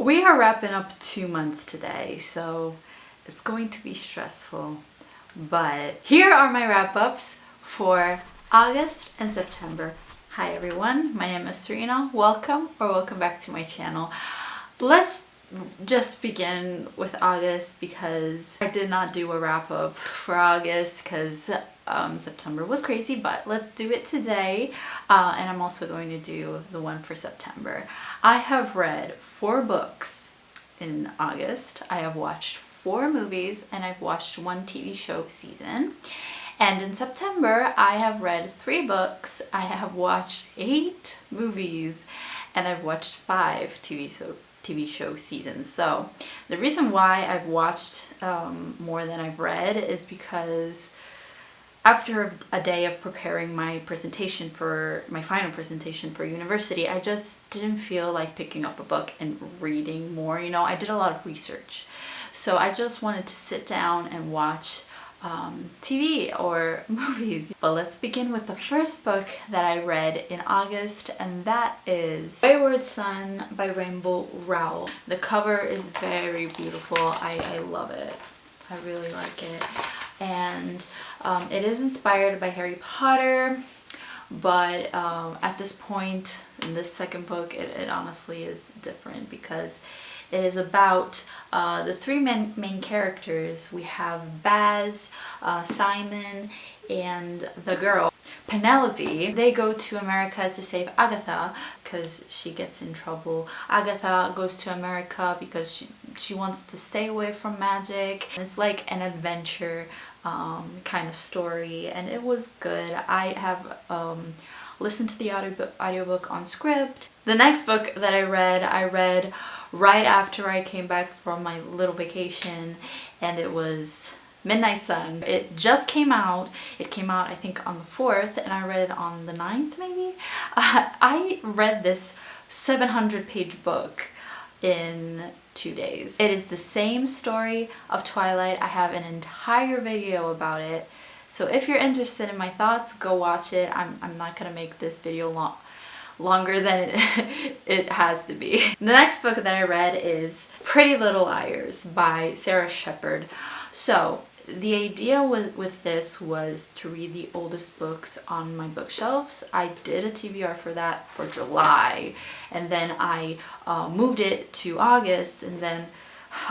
We are wrapping up 2 months today, so it's going to be stressful. But here are my wrap-ups for August and September. Hi everyone, my name is Serena. Welcome back to my channel. Let's just begin with August because I did not do a wrap-up for August because September was crazy, but let's do it today. And I'm also going to do the one for September. I have read 4 books in August. I have watched 4 movies and I've watched 1 TV show season. And in September, I have read 3 books, I have watched 8 movies, and I've watched 5 TV show seasons. So the reason why I've watched more than I've read is because after a day of preparing my presentation for my final presentation for university, I just didn't feel like picking up a book and reading more. You know, I did a lot of research. So I just wanted to sit down and watch TV or movies. But let's begin with the first book that I read in August, and that is Wayward Son by Rainbow Rowell. The cover is very beautiful. I love it. I really like it. And it is inspired by Harry Potter, but at this point in this second book it honestly is different because it is about the 3 main characters. We have Baz, Simon, and the girl Penelope. They go to America to save Agatha because she gets in trouble. Agatha goes to America because she wants to stay away from magic. It's like an adventure kind of story, and it was good. I have listened to the audiobook on Script. The next book that I read right after I came back from my little vacation, and it was Midnight Sun. It just came out. It came out I think on the 4th, and I read it on the 9th maybe. I read this 700-page book in 2 days. It is the same story of Twilight. I have an entire video about it. So if you're interested in my thoughts, go watch it. I'm not gonna make this video longer than it has to be. The next book that I read is Pretty Little Liars by Sarah Shepard. So the idea with this was to read the oldest books on my bookshelves. I did a TBR for that for July, and then I moved it to August, and then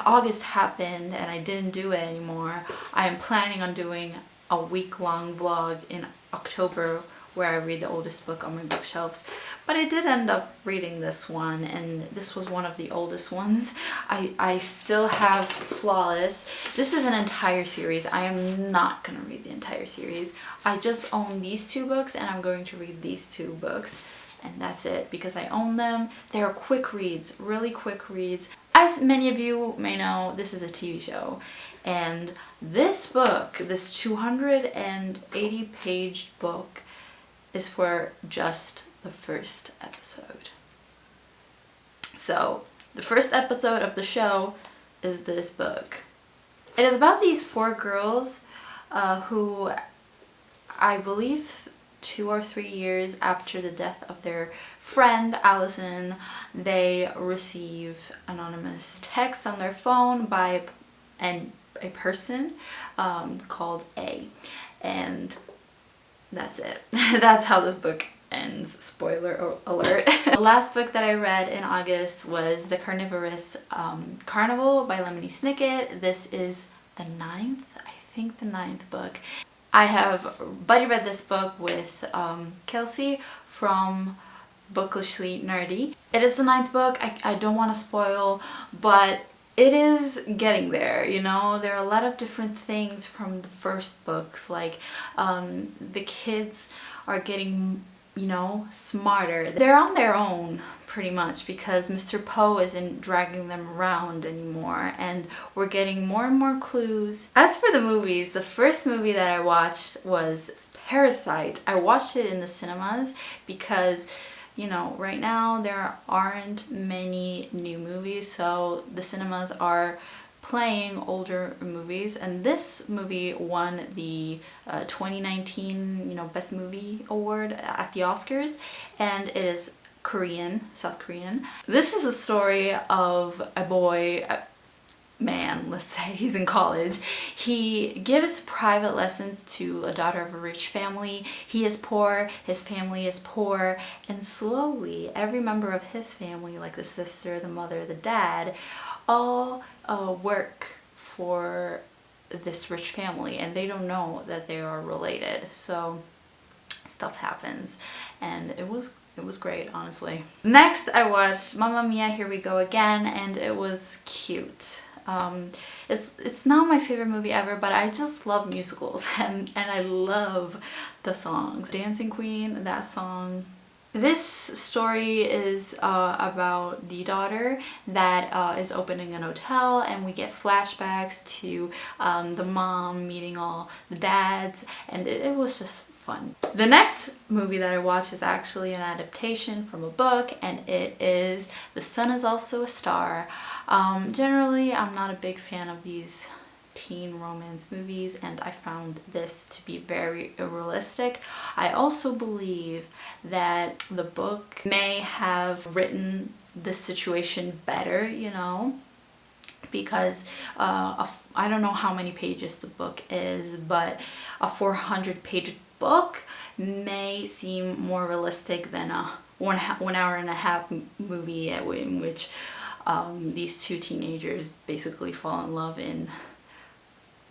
August happened and I didn't do it anymore. I am planning on doing a week-long vlog in October where I read the oldest book on my bookshelves, but I did end up reading this one, and this was one of the oldest ones. I still have Flawless. This is an entire series. I am not gonna read the entire series. I just own these 2 books, and I'm going to read these 2 books, and that's it because I own them. They're quick reads, really quick reads. As many of you may know, this is a TV show, and this book, this 280-page book, is for just the first episode. So the first episode of the show is this book. It is about these 4 girls who, I believe 2 or 3 years after the death of their friend Allison, they receive anonymous texts on their phone by a person called A, and that's it. That's how this book ends. Spoiler alert. The last book that I read in August was The Carnivorous Carnival by Lemony Snicket. This is the 9th, I think the 9th book. I have buddy read this book with Kelsey from Bookishly Nerdy. It is the 9th book. I don't want to spoil, but it is getting there, you know. There are a lot of different things from the first books, like the kids are getting, you know, smarter. They're on their own pretty much because Mr. Poe isn't dragging them around anymore, and we're getting more and more clues. As for the movies, the first movie that I watched was Parasite. I watched it in the cinemas because, you know, right now there aren't many new movies, so the cinemas are playing older movies, and this movie won the 2019, you know, Best Movie Award at the Oscars, and it is South Korean. This is a story of a boy, man, let's say, he's in college. He gives private lessons to a daughter of a rich family. He is poor, his family is poor, and slowly every member of his family, like the sister, the mother, the dad, all work for this rich family, and they don't know that they are related. So stuff happens, and it was great, honestly. Next, I watched Mamma Mia, Here We Go Again, and it was cute. It's not my favorite movie ever, but I just love musicals, and I love the songs. Dancing Queen, that song. This story is about the daughter that is opening an hotel, and we get flashbacks to the mom meeting all the dads, and it was just fun. The next movie that I watched is actually an adaptation from a book, and it is The Sun Is Also a Star. Generally, I'm not a big fan of these teen romance movies, and I found this to be very realistic. I also believe that the book may have written the situation better, you know, because I don't know how many pages the book is, but a 400-page book may seem more realistic than a 1 hour and a half movie in which these two teenagers basically fall in love in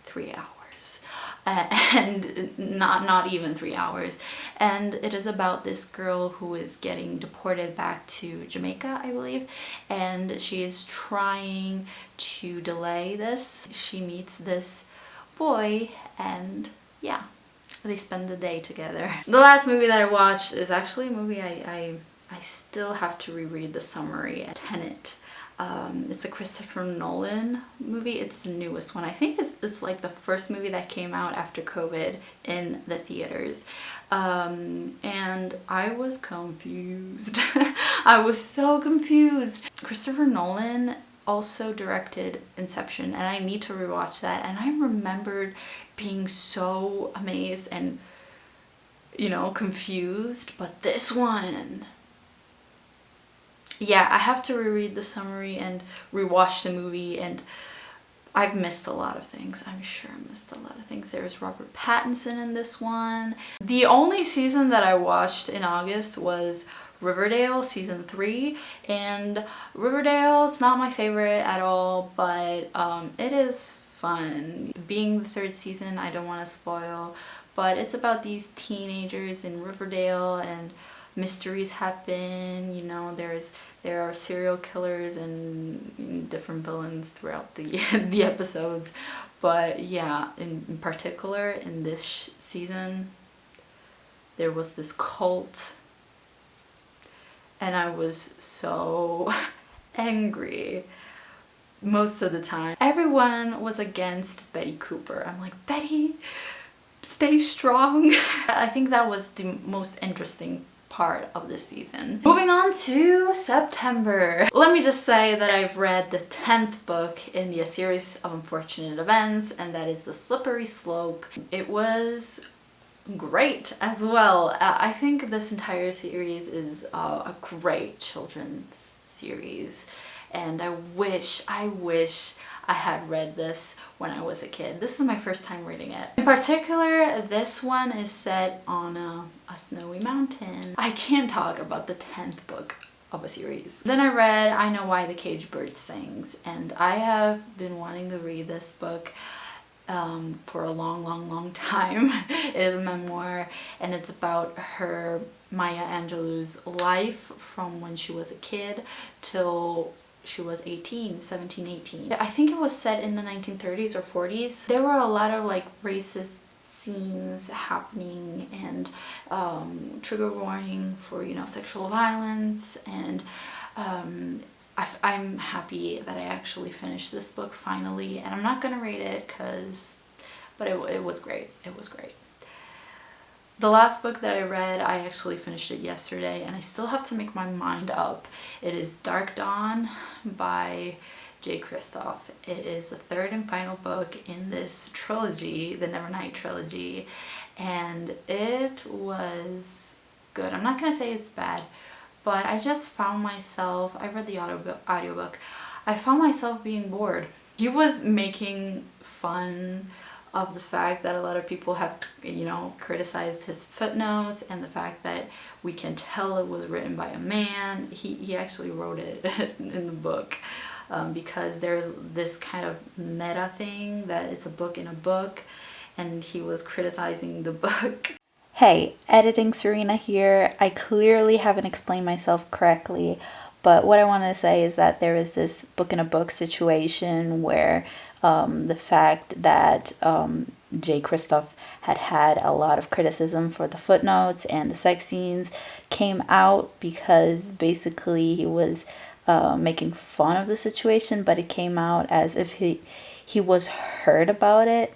3 hours, and not even 3 hours. And it is about this girl who is getting deported back to Jamaica, I believe, and she is trying to delay this. She meets this boy, and yeah, they spend the day together. The last movie that I watched is actually a movie I still have to reread the summary. Tenet. It's a Christopher Nolan movie. It's the newest one. I think it's like the first movie that came out after COVID in the theaters. And I was confused. I was so confused. Christopher Nolan also directed Inception, and I need to rewatch that. And I remembered being so amazed and, you know, confused. But this one, yeah, I have to reread the summary and rewatch the movie, and I've missed a lot of things. I'm sure I missed a lot of things. There's Robert Pattinson in this one. The only season that I watched in August was Riverdale season 3, and Riverdale, it's not my favorite at all, but it is fun. Being the 3rd season, I don't want to spoil, but it's about these teenagers in Riverdale, and mysteries happen, you know, there are serial killers and different villains throughout the the episodes. But yeah, in particular in this season, there was this cult, and I was so angry most of the time. Everyone was against Betty Cooper. I'm like, Betty, stay strong. I think that was the most interesting part of this season. Moving on to September. Let me just say that I've read the 10th book in the series of unfortunate events, and that is The Slippery Slope. It was great as well. I think this entire series is a great children's series, and I wish I had read this when I was a kid. This is my first time reading it. In particular, this one is set on a snowy mountain. I can't talk about the 10th book of a series. Then I read I Know Why the Caged Bird Sings, and I have been wanting to read this book for a long time. It is a memoir, and it's about her, Maya Angelou's life from when she was a kid till she was 17, 18. I think it was set in the 1930s or 40s. There were a lot of like racist scenes happening, and trigger warning for, you know, sexual violence, and I'm happy that I actually finished this book finally, and I'm not gonna rate it but it was great. It was great. The last book that I read, I actually finished it yesterday, and I still have to make my mind up. It is Dark Dawn by Jay Kristoff. It is the 3rd and final book in this trilogy, the Nevernight trilogy, and it was good. I'm not gonna say it's bad, but I just found myself, I read the audiobook, I found myself being bored. He was making fun of the fact that a lot of people have, you know, criticized his footnotes and the fact that we can tell it was written by a man. He actually wrote it in the book because there's this kind of meta thing that it's a book in a book, and he was criticizing the book. Hey, editing Serena here. I clearly haven't explained myself correctly, but what I want to say is that there is this book in a book situation where the fact that Jay Kristoff had a lot of criticism for the footnotes and the sex scenes came out because basically he was making fun of the situation, but it came out as if he was hurt about it.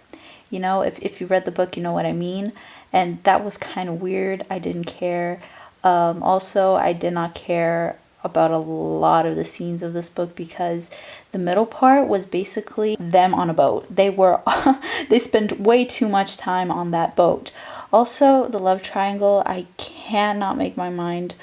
You know, if you read the book, you know what I mean. And that was kind of weird. I didn't care. Also, I did not care about a lot of the scenes of this book because the middle part was basically them on a boat. They spent way too much time on that boat. Also, the love triangle, I cannot make my mind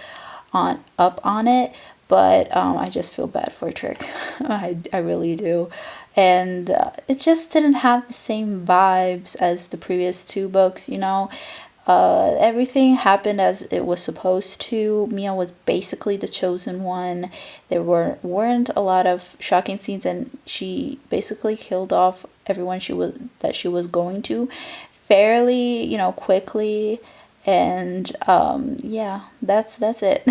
up on it, but I just feel bad for Trick. I really do. And it just didn't have the same vibes as the previous two books, you know. Everything happened as it was supposed to. Mia was basically the chosen one. There weren't a lot of shocking scenes, and she basically killed off everyone she was going to fairly, you know, quickly. And yeah, that's it.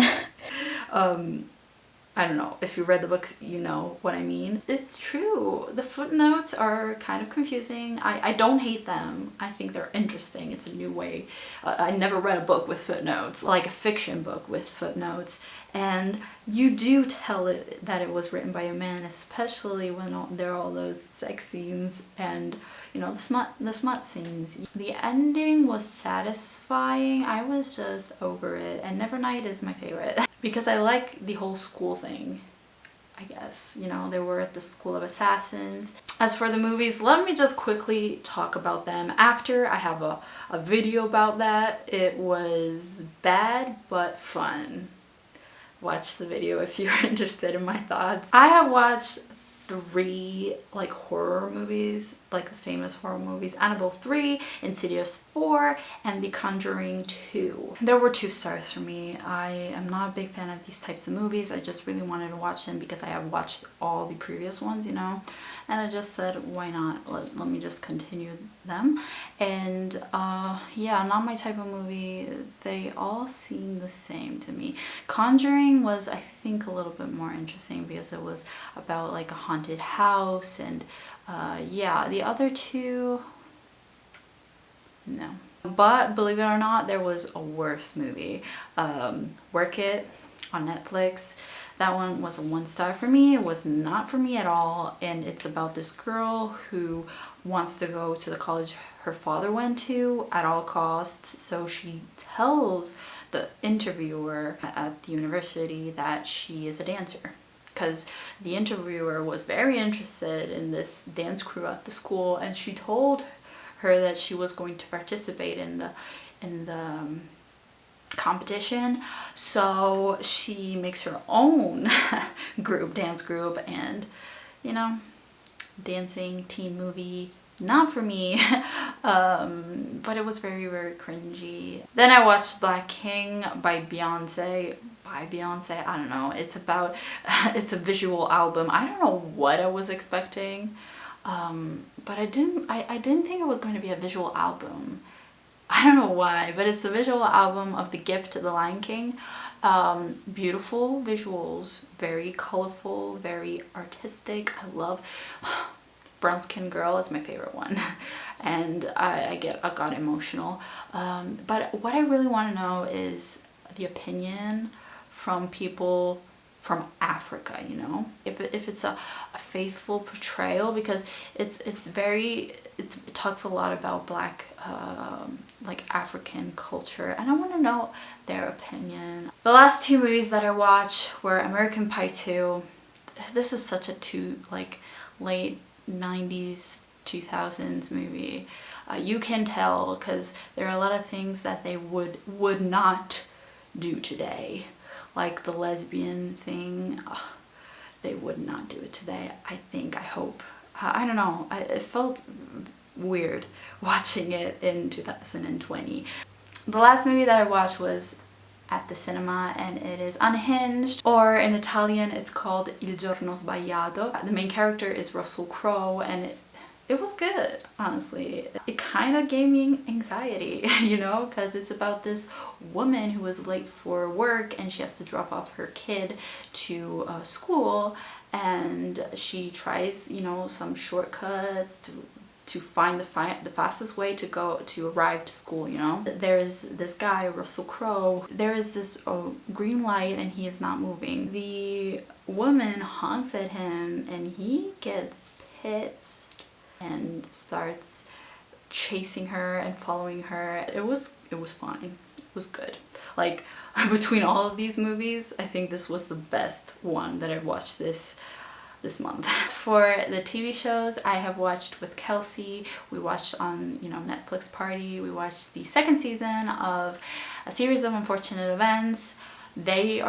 I don't know, if you read the books, you know what I mean. It's true. The footnotes are kind of confusing. I don't hate them. I think they're interesting. It's a new way. I never read a book with footnotes, like a fiction book with footnotes. And you do tell it that it was written by a man, especially when there are all those sex scenes and, you know, the smut scenes. The ending was satisfying. I was just over it. And Nevernight is my favorite because I like the whole school thing. I guess, you know, they were at the School of Assassins. As for the movies, let me just quickly talk about them after. I have a video about that. It was bad but fun. Watch the video if you're interested in my thoughts. I have watched 3 like horror movies, like the famous horror movies: Annabelle 3, Insidious 4, and The Conjuring 2. There were 2 stars for me. I am not a big fan of these types of movies. I just really wanted to watch them because I have watched all the previous ones, you know, and I just said, why not? Let me just continue them. And yeah, not my type of movie. They all seem the same to me. Conjuring was, I think, a little bit more interesting because it was about like a haunted house, and yeah, the other 2, no. But believe it or not, there was a worse movie, Work It on Netflix. That one was a 1 star for me. It was not for me at all, and it's about this girl who wants to go to the college her father went to at all costs. So she tells the interviewer at the university that she is a dancer, because the interviewer was very interested in this dance crew at the school, and she told her that she was going to participate in the competition. So she makes her own dance group, and, you know, dancing teen movie, not for me. But it was very, very cringy. Then I watched Black King by Beyonce. I don't know. It's about, it's a visual album. I don't know what I was expecting, but I didn't think it was going to be a visual album. I don't know why, but it's a visual album of The Gift to the Lion King. Beautiful visuals, very colorful, very artistic. I love Brown Skin Girl is my favorite one. And I got emotional. But what I really want to know is the opinion from people from Africa, you know, if it's a faithful portrayal, because it talks a lot about Black like African culture, and I want to know their opinion. The last 2 movies that I watched were American Pie 2. This is such a like late 90s 2000s movie. You can tell because there are a lot of things that they would not do today. like the lesbian thing. Ugh, they would not do it today. I hope. I don't know. It felt weird watching it in 2020. The last movie that I watched was at the cinema, and it is Unhinged, or in Italian it's called Il giorno sbagliato. The main character is Russell Crowe, and it was good, honestly. It kind of gave me anxiety, you know, because it's about this woman who is late for work and she has to drop off her kid to school, and she tries, you know, some shortcuts to find the fastest way to arrive to school, you know. There's this guy, Russell Crowe. There is this green light and he is not moving. The woman honks at him and he gets pissed and starts chasing her and following her. It was fine. It was good. Like, between all of these movies, I think this was the best one that I've watched this month. For the TV shows, I have watched with Kelsey. We watched on, you know, Netflix Party. We watched the second season of A Series of Unfortunate Events. They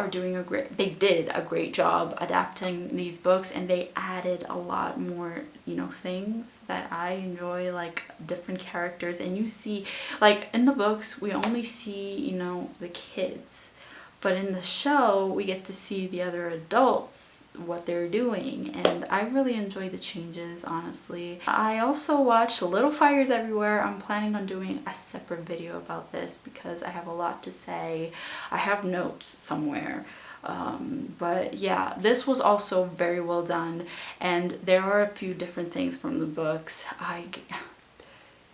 did a great job adapting these books, and they added a lot more, you know, things that I enjoy, like different characters. And you see, like in the books, we only see, you know, the kids. But in the show, we get to see the other adults, what they're doing, and I really enjoy the changes, honestly. I also watched Little Fires Everywhere. I'm planning on doing a separate video about this because I have a lot to say. I have notes somewhere. But yeah, this was also very well done, and there are a few different things from the books.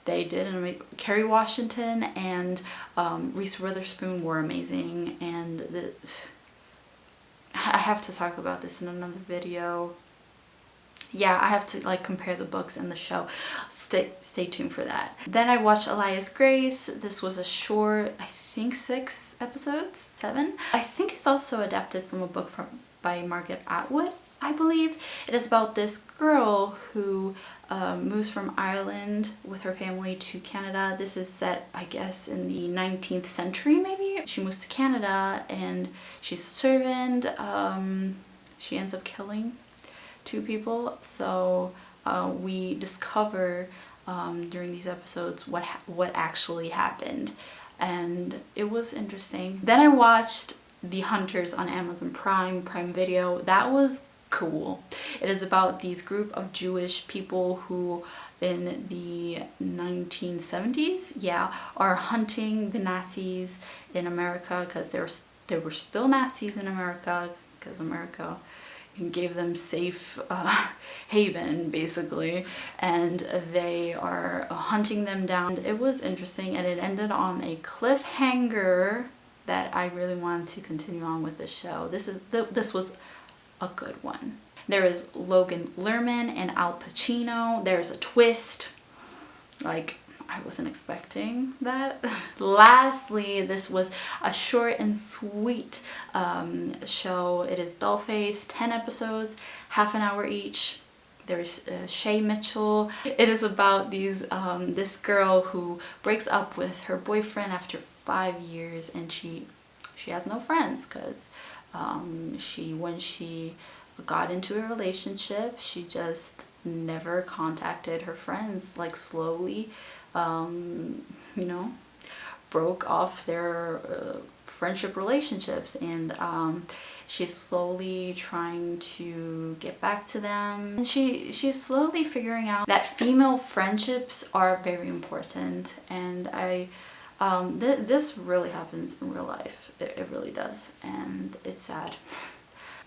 They did, and Kerry Washington and Reese Witherspoon were amazing, and I have to talk about this in another video. Yeah, I have to like compare the books and the show. Stay tuned for that. Then I watched Elias Grace. This was a short, I think 6 episodes, 7. I think it's also adapted from a book by Margaret Atwood, I believe. It is about this girl who moves from Ireland with her family to Canada. This is set, I guess, in the 19th century, maybe. She moves to Canada and she's a servant. She ends up killing 2 people. So we discover during these episodes what actually happened. And it was interesting. Then I watched The Hunters on Amazon Prime Video. That was cool. It is about these group of Jewish people who in the 1970s, yeah, are hunting the Nazis in America, because there were still Nazis in America, because America gave them safe haven, basically, and they are hunting them down. It was interesting, and it ended on a cliffhanger that I really wanted to continue on with the show. This was a good one. There is Logan Lerman and Al Pacino. There's a twist. Like, I wasn't expecting that. Lastly, this was a short and sweet show. It is Dollface, 10 episodes, half an hour each. There's Shay Mitchell. It is about this girl who breaks up with her boyfriend after 5 years, and she has no friends because when she got into a relationship, she just never contacted her friends, like slowly, you know, broke off their friendship relationships, and she's slowly trying to get back to them. And she's slowly figuring out that female friendships are very important, and this really happens in real life. It really does, and it's sad.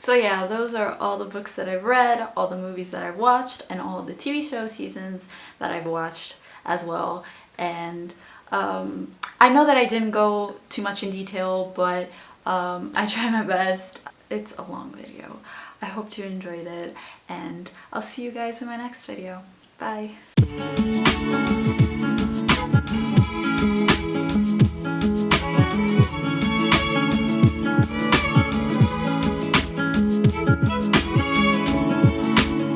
So yeah, those are all the books that I've read, all the movies that I've watched, and all the TV show seasons that I've watched as well. And I know that I didn't go too much in detail, but I tried my best. It's a long video. I hope you enjoyed it, and I'll see you guys in my next video. Bye!